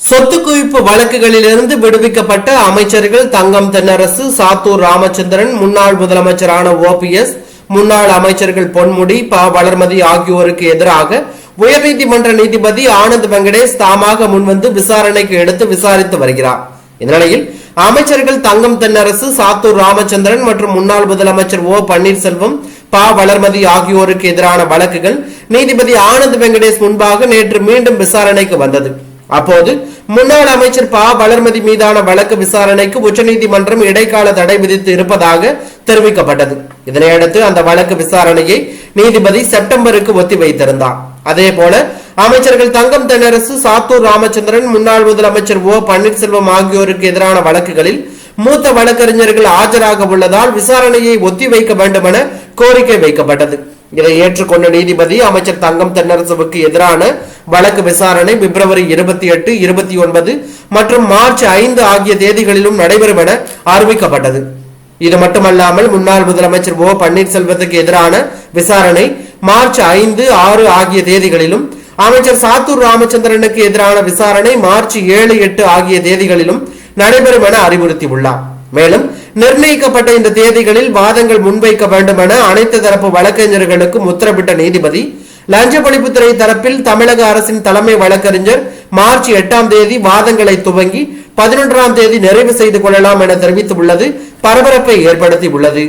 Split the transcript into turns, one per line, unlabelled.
சொத்து குவிப்பு வழக்குகளிலிருந்து விடுவிக்கப்பட்ட அமைச்சர்கள் தங்கம் தென்னரசு, சாத்தூர் ராமச்சந்திரன், முன்னாள் முதலமைச்சரான OPS, முன்னாள் அமைச்சர்கள் பொன்முடி, வளர்மதி ஆகியோருக்கு எதிராக உயர்நீதிமன்ற நீதிபதி ஆனந்த் வெங்கடேஷ் தாமாக முன்வந்து விசாரணைக்கு எடுத்து விசாரித்து வருகிறார். இந்நிலையில் அமைச்சர்கள் தங்கம் தென்னரசு, சாத்தூர் ராமச்சந்திரன் மற்றும் முன்னாள் முதலமைச்சர் O பன்னீர்செல்வம், வளர்மதி ஆகியோருக்கு எதிரான வழக்குகள் நீதிபதி ஆனந்த் வெங்கடேஷ் முன்பாக நேற்று மீண்டும் விசாரணைக்கு வந்தது. அப்போது முன்னாள் அமைச்சர் வளர்மதி மீதான வழக்கு விசாரணைக்கு உச்சநீதிமன்றம் இடைக்கால தடை விதித்து இருப்பதாக தெரிவிக்கப்பட்டது. இதனையடுத்து அந்த வழக்கு விசாரணையை நீதிபதி செப்டம்பருக்கு ஒத்தி வைத்திருந்தார். அதே போல அமைச்சர்கள் தங்கம் தென்னரசு, சாத்தூர் ராமச்சந்திரன், முன்னாள் முதலமைச்சர் O பன்னீர்செல்வம் ஆகியோருக்கு எதிரான வழக்குகளில் மூத்த வழக்கறிஞர்கள் ஆஜராக உள்ளதால் விசாரணையை ஒத்தி வைக்க வேண்டும் என கோரிக்கை வைக்கப்பட்டது. இதை ஏற்றுக்கொண்ட நீதிபதி அமைச்சர் தங்கம் தென்னரசுவுக்கு எதிரான வழக்கு விசாரணை பிப்ரவரி 28, 29 மற்றும் மார்ச் 5 ஆகிய தேதிகளிலும் நடைபெறும் என அறிவிக்கப்பட்டது. இது மட்டுமல்லாமல் முன்னாள் முதலமைச்சர் O பன்னீர்செல்வத்துக்கு எதிரான விசாரணை மார்ச் 5, 6 ஆகிய தேதிகளிலும், அமைச்சர் சாத்தூர் ராமச்சந்திரனுக்கு எதிரான விசாரணை மார்ச் 7, 8 ஆகிய தேதிகளிலும் நடைபெறும் என அறிவுறுத்தியுள்ளார். மேலும் நிர்ணயிக்கப்பட்ட இந்த தேதிகளில் வாதங்கள் முன்வைக்க வேண்டும் என அனைத்து தரப்பு வழக்கறிஞர்களுக்கும் உத்தரவிட்ட நீதிபதி லஞ்ச ஒழிப்புத்துறை தரப்பில் தமிழக அரசின் தலைமை வழக்கறிஞர் மார்ச் 8ஆம் தேதி வாதங்களை துவங்கி 11ஆம் தேதி நிறைவு செய்து கொள்ளலாம் என தெரிவித்துள்ளது பரபரப்பை ஏற்படுத்தி உள்ளது.